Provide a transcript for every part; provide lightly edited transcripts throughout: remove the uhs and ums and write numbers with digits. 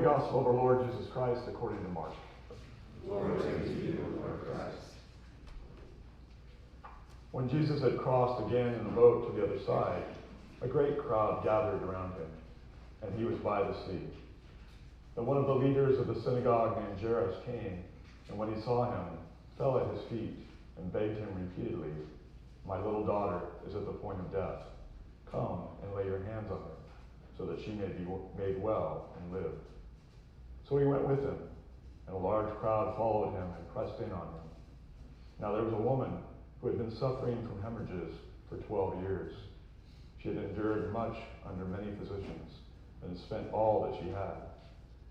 Gospel of our Lord Jesus Christ according to Mark. Glory to you, Lord Christ. When Jesus had crossed again in the boat to the other side, a great crowd gathered around him, and he was by the sea. Then one of the leaders of the synagogue named Jairus came, and when he saw him, fell at his feet and begged him repeatedly, "My little daughter is at the point of death. Come and lay your hands on her, so that she may be made well and live." So he went with him, and a large crowd followed him and pressed in on him. Now there was a woman who had been suffering from hemorrhages for 12 years. She had endured much under many physicians and spent all that she had,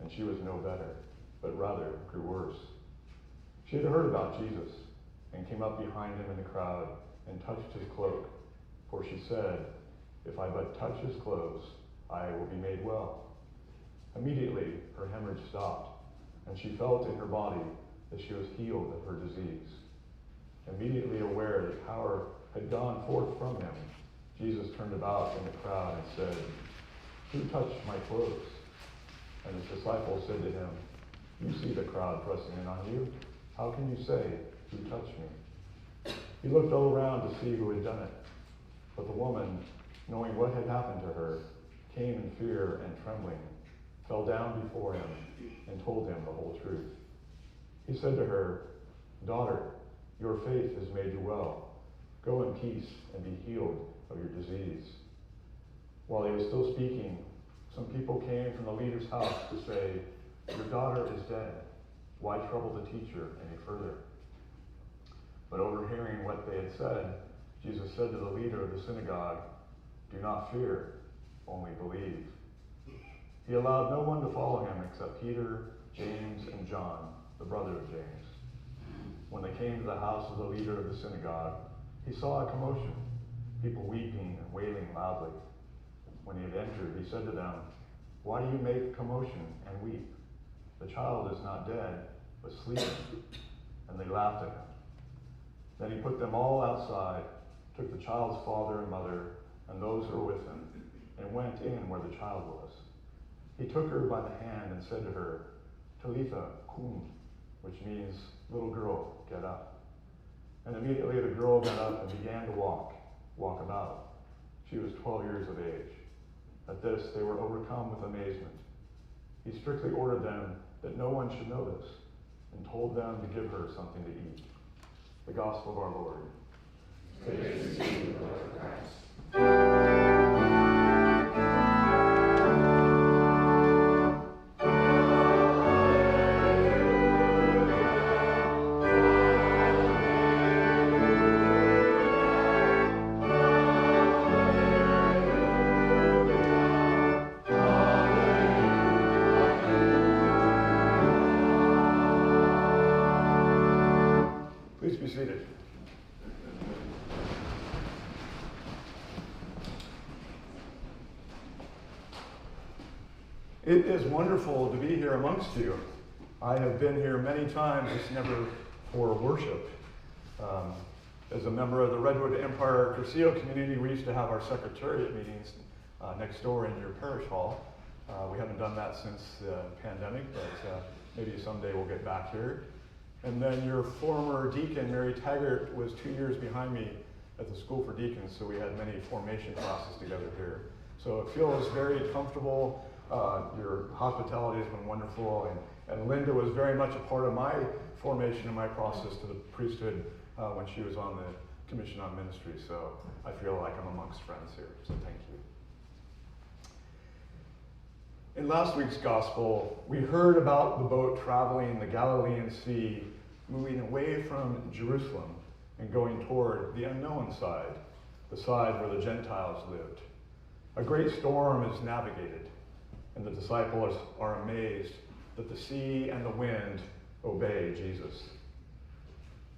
and she was no better, but rather grew worse. She had heard about Jesus and came up behind him in the crowd and touched his cloak, for she said, "If I but touch his clothes, I will be made well." Immediately her hemorrhage stopped, and she felt in her body that she was healed of her disease. Immediately aware that power had gone forth from him, Jesus turned about in the crowd and said, "Who touched my clothes?" And his disciples said to him, "You see the crowd pressing in on you. How can you say, 'Who touched me?'" He looked all around to see who had done it. But the woman, knowing what had happened to her, came in fear and trembling, fell down before him, and told him the whole truth. He said to her, "Daughter, your faith has made you well. Go in peace and be healed of your disease." While he was still speaking, some people came from the leader's house to say, "Your daughter is dead. Why trouble the teacher any further?" But overhearing what they had said, Jesus said to the leader of the synagogue, "Do not fear, only believe." He allowed no one to follow him except Peter, James, and John, the brother of James. When they came to the house of the leader of the synagogue, he saw a commotion, people weeping and wailing loudly. When he had entered, he said to them, "Why do you make commotion and weep? The child is not dead, but sleeping." And they laughed at him. Then he put them all outside, took the child's father and mother, and those who were with him, and went in where the child was. He took her by the hand and said to her, "Talitha kum," which means, "Little girl, get up." And immediately the girl got up and began to walk about. She was 12 years of age. At this they were overcome with amazement. He strictly ordered them that no one should know this, and told them to give her something to eat. The Gospel of our Lord. Praise to you, Lord Christ. Please be seated. It is wonderful to be here amongst you. I have been here many times, just never for worship. As a member of the Redwood Empire Cursillo community, we used to have our secretariat meetings next door in your parish hall. We haven't done that since the pandemic, but maybe someday we'll get back here. And then your former deacon, Mary Taggart, was 2 years behind me at the School for Deacons, so we had many formation classes together here. So it feels very comfortable. Your hospitality has been wonderful, and Linda was very much a part of my formation and my process to the priesthood when she was on the Commission on Ministry. So I feel like I'm amongst friends here, so thank you. In last week's gospel, we heard about the boat traveling the Galilean Sea, moving away from Jerusalem and going toward the unknown side, the side where the Gentiles lived. A great storm is navigated, and the disciples are amazed that the sea and the wind obey Jesus.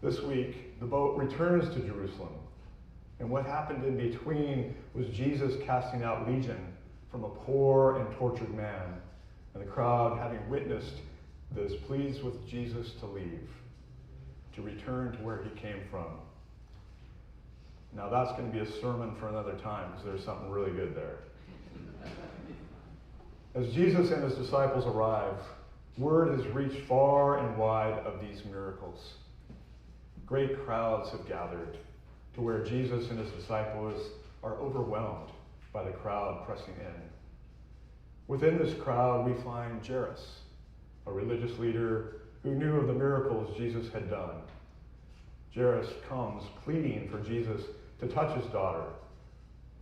This week, the boat returns to Jerusalem, and what happened in between was Jesus casting out legion from a poor and tortured man, and the crowd, having witnessed this, pleads with Jesus to leave, to return to where he came from. Now that's going to be a sermon for another time, because there's something really good there. As Jesus and his disciples arrive, word has reached far and wide of these miracles. Great crowds have gathered to where Jesus and his disciples are overwhelmed by the crowd pressing in. Within this crowd, we find Jairus, a religious leader who knew of the miracles Jesus had done. Jairus comes pleading for Jesus to touch his daughter,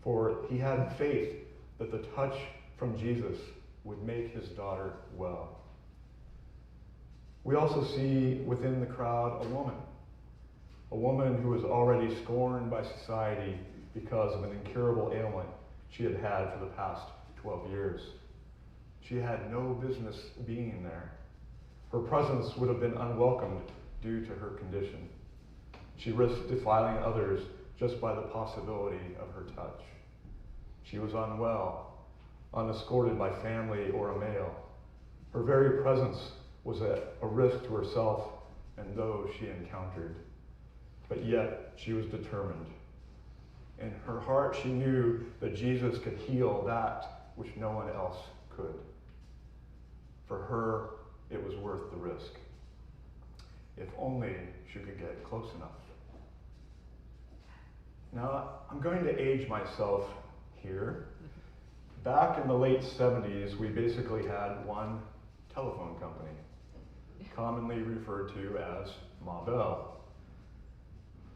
for he had faith that the touch from Jesus would make his daughter well. We also see within the crowd a woman who was already scorned by society because of an incurable ailment she had had for the past 12 years. She had no business being there. Her presence would have been unwelcomed due to her condition. She risked defiling others just by the possibility of her touch. She was unwell, unescorted by family or a male. Her very presence was a risk to herself and those she encountered. But yet, she was determined. In her heart, she knew that Jesus could heal that which no one else could. For her, it was worth the risk. If only she could get close enough. Now, I'm going to age myself here. Back in the late 70s, we basically had one telephone company, commonly referred to as Ma Bell.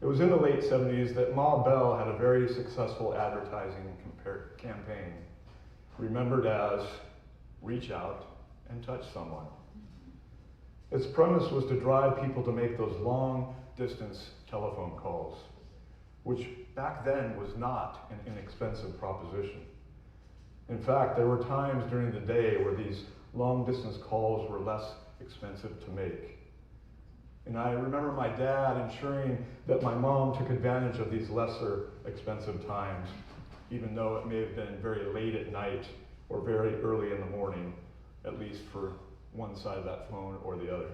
It was in the late 70s that Ma Bell had a very successful advertising campaign, remembered as reach out and touch someone. Its premise was to drive people to make those long-distance telephone calls, which back then was not an inexpensive proposition. In fact, there were times during the day where these long-distance calls were less expensive to make. And I remember my dad ensuring that my mom took advantage of these lesser expensive times, even though it may have been very late at night or very early in the morning, at least for one side of that phone or the other.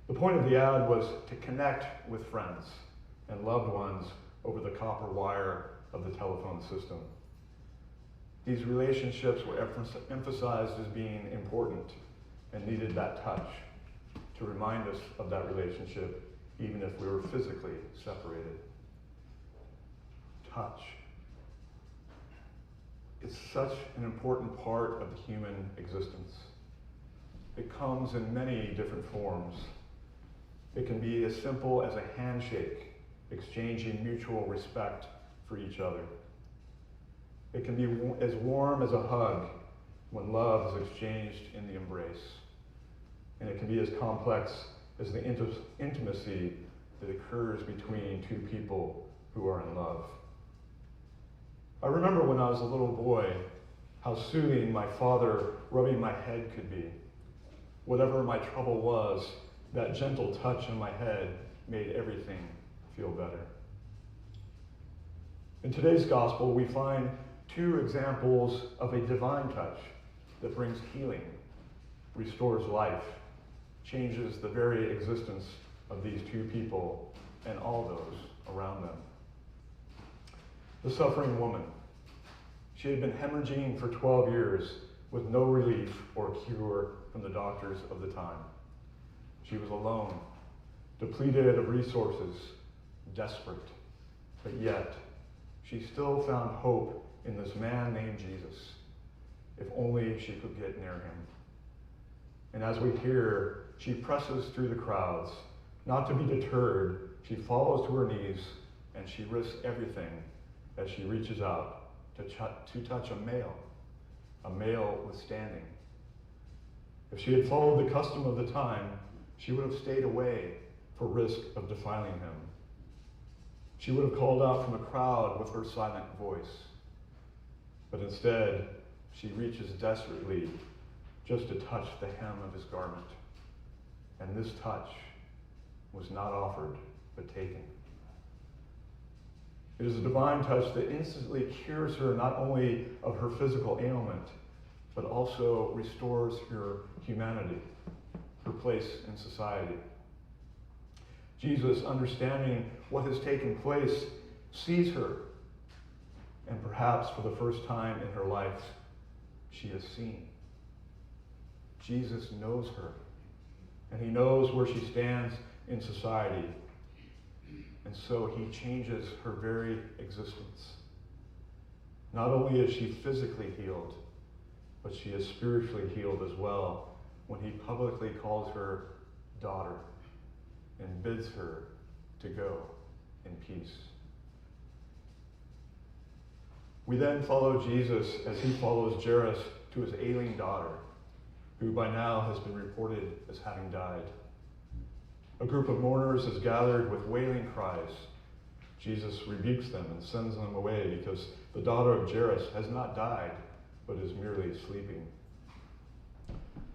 The point of the ad was to connect with friends and loved ones over the copper wire of the telephone system. These relationships were emphasized as being important and needed that touch to remind us of that relationship, even if we were physically separated. Touch. It's such an important part of the human existence. It comes in many different forms. It can be as simple as a handshake, exchanging mutual respect for each other. It can be as warm as a hug when love is exchanged in the embrace. And it can be as complex as the intimacy that occurs between two people who are in love. I remember when I was a little boy, how soothing my father rubbing my head could be. Whatever my trouble was, that gentle touch on my head made everything feel better. In today's gospel, we find two examples of a divine touch that brings healing, restores life, changes the very existence of these two people and all those around them. The suffering woman. She had been hemorrhaging for 12 years with no relief or cure from the doctors of the time. She was alone, depleted of resources, desperate, but yet she still found hope in this man named Jesus, if only she could get near him. And as we hear, she presses through the crowds. Not to be deterred, she falls to her knees and she risks everything as she reaches out to touch a male withstanding. If she had followed the custom of the time, she would have stayed away for risk of defiling him. She would have called out from the crowd with her silent voice. But instead, she reaches desperately just to touch the hem of his garment. And this touch was not offered, but taken. It is a divine touch that instantly cures her not only of her physical ailment, but also restores her humanity, her place in society. Jesus, understanding what has taken place, sees her, and perhaps for the first time in her life, she is seen. Jesus knows her, and he knows where she stands in society. And so he changes her very existence. Not only is she physically healed, but she is spiritually healed as well when he publicly calls her daughter and bids her to go in peace. We then follow Jesus as he follows Jairus to his ailing daughter, who by now has been reported as having died. A group of mourners is gathered with wailing cries. Jesus rebukes them and sends them away because the daughter of Jairus has not died, but is merely sleeping.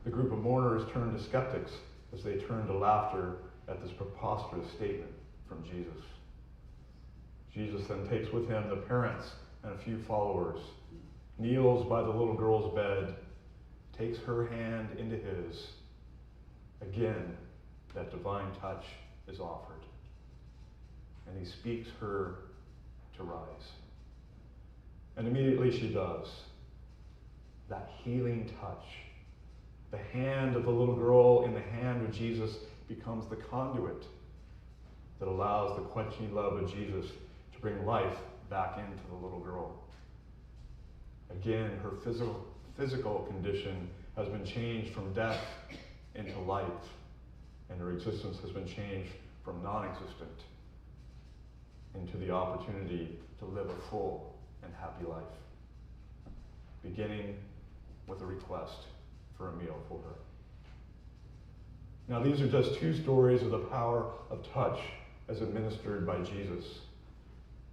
The group of mourners turn to skeptics as they turn to laughter at this preposterous statement from Jesus. Jesus then takes with him the parents and a few followers, kneels by the little girl's bed, takes her hand into his. Again, that divine touch is offered, and he speaks her to rise. And immediately she does. That healing touch, the hand of the little girl in the hand of Jesus becomes the conduit that allows the quenching love of Jesus to bring life back into the little girl. Again, her physical condition has been changed from death into life, and her existence has been changed from non-existent into the opportunity to live a full and happy life, beginning with a request for a meal for her. Now, these are just two stories of the power of touch as administered by Jesus.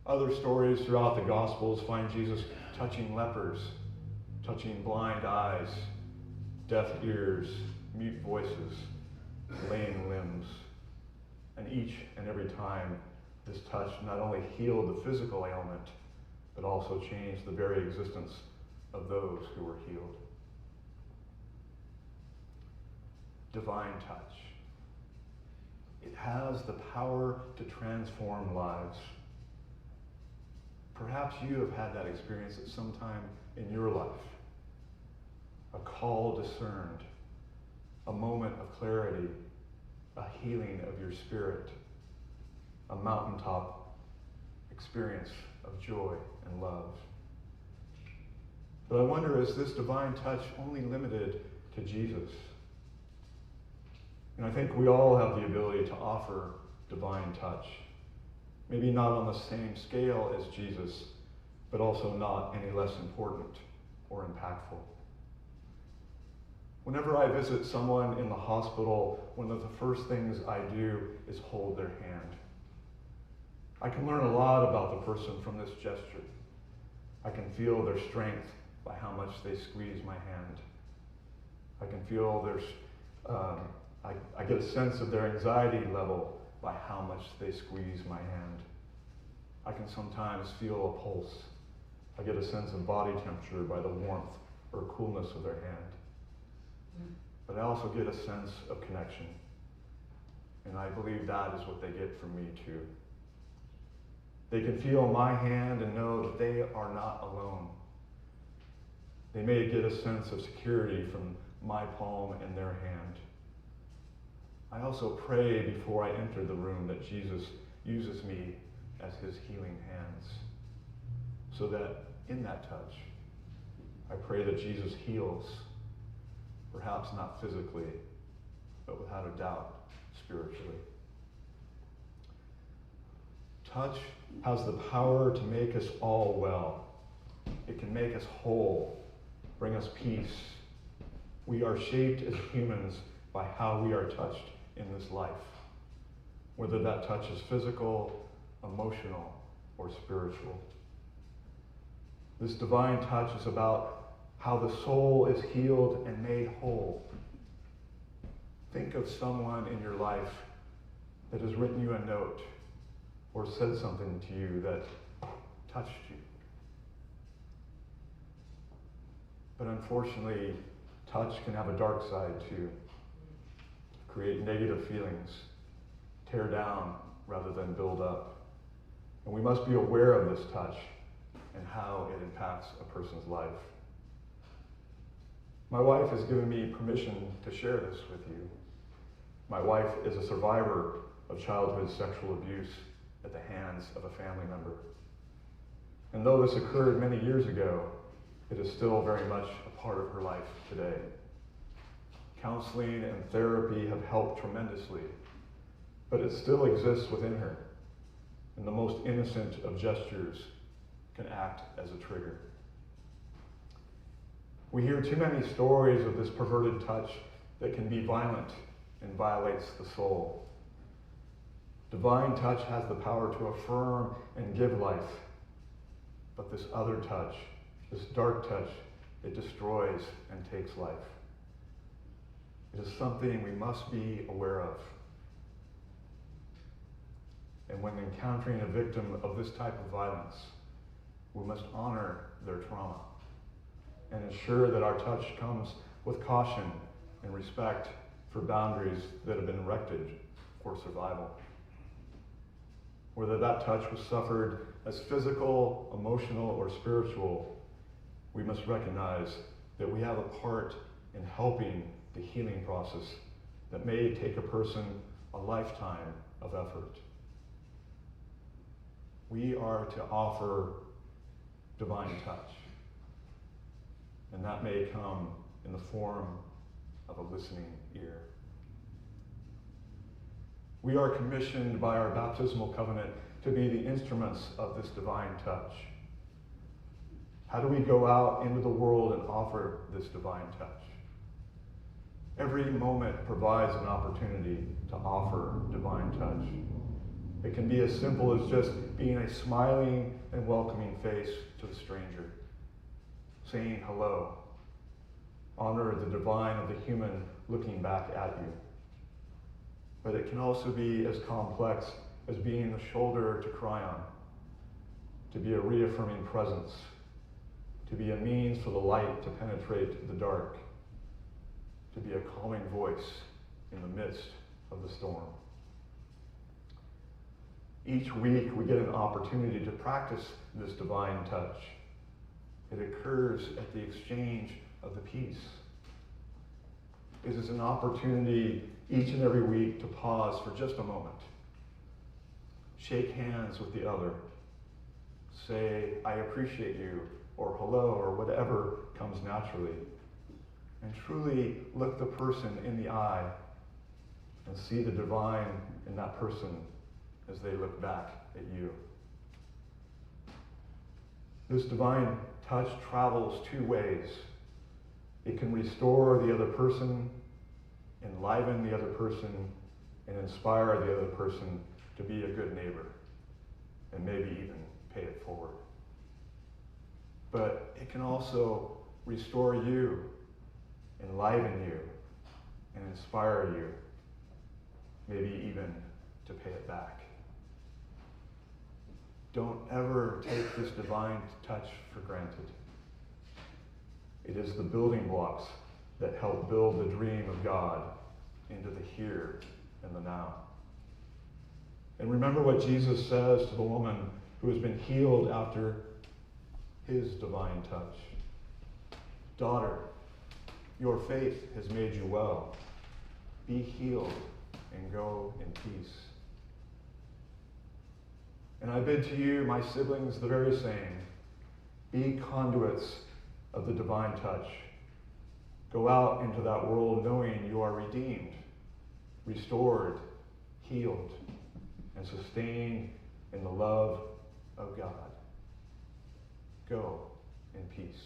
Other stories throughout the Gospels find Jesus touching lepers, touching blind eyes, deaf ears, mute voices, lame limbs. And each and every time, this touch not only healed the physical ailment, but also changed the very existence of those who were healed. Divine touch. It has the power to transform lives. Perhaps you have had that experience at some time in your life. A call discerned, a moment of clarity, a healing of your spirit, a mountaintop experience of joy and love. But I wonder, is this divine touch only limited to Jesus? And I think we all have the ability to offer divine touch. Maybe not on the same scale as Jesus, but also not any less important or impactful. Whenever I visit someone in the hospital, one of the first things I do is hold their hand. I can learn a lot about the person from this gesture. I can feel their strength by how much they squeeze my hand. I can feel I get a sense of their anxiety level by how much they squeeze my hand. I can sometimes feel a pulse. I get a sense of body temperature by the warmth or coolness of their hand. But I also get a sense of connection. And I believe that is what they get from me too. They can feel my hand and know that they are not alone. They may get a sense of security from my palm and their hand. I also pray before I enter the room that Jesus uses me as his healing hands, so that in that touch, I pray that Jesus heals, perhaps not physically, but without a doubt, spiritually. Touch has the power to make us all well. It can make us whole, bring us peace. We are shaped as humans by how we are touched in this life, whether that touch is physical, emotional, or spiritual. This divine touch is about how the soul is healed and made whole. Think of someone in your life that has written you a note or said something to you that touched you. But unfortunately, touch can have a dark side too. Create negative feelings, tear down rather than build up. And we must be aware of this touch and how it impacts a person's life. My wife has given me permission to share this with you. My wife is a survivor of childhood sexual abuse at the hands of a family member. And though this occurred many years ago, it is still very much a part of her life today. Counseling and therapy have helped tremendously, but it still exists within her, and the most innocent of gestures can act as a trigger. We hear too many stories of this perverted touch that can be violent and violates the soul. Divine touch has the power to affirm and give life, but this other touch, this dark touch, it destroys and takes life. It is something we must be aware of. And when encountering a victim of this type of violence, we must honor their trauma and ensure that our touch comes with caution and respect for boundaries that have been erected for survival. Whether that touch was suffered as physical, emotional, or spiritual, we must recognize that we have a part in helping the healing process that may take a person a lifetime of effort. We are to offer divine touch, and that may come in the form of a listening ear. We are commissioned by our baptismal covenant to be the instruments of this divine touch. How do we go out into the world and offer this divine touch? Every moment provides an opportunity to offer divine touch. It can be as simple as just being a smiling and welcoming face to the stranger, saying hello. Honor the divine of the human looking back at you. But it can also be as complex as being the shoulder to cry on, to be a reaffirming presence, to be a means for the light to penetrate the dark, to be a calming voice in the midst of the storm. Each week we get an opportunity to practice this divine touch. It occurs at the exchange of the peace. It is an opportunity each and every week to pause for just a moment. Shake hands with the other. Say, I appreciate you, or hello, or whatever comes naturally. And truly look the person in the eye and see the divine in that person as they look back at you. This divine touch travels two ways. It can restore the other person, enliven the other person, and inspire the other person to be a good neighbor, and maybe even pay it forward. But it can also restore you, enliven you, and inspire you, maybe even to pay it back. Don't ever take this divine touch for granted. It is the building blocks that help build the dream of God into the here and the now. And remember what Jesus says to the woman who has been healed after his divine touch. Daughter, your faith has made you well. Be healed and go in peace. And I bid to you, my siblings, the very same. Be conduits of the divine touch. Go out into that world knowing you are redeemed, restored, healed, and sustained in the love of God. Go in peace.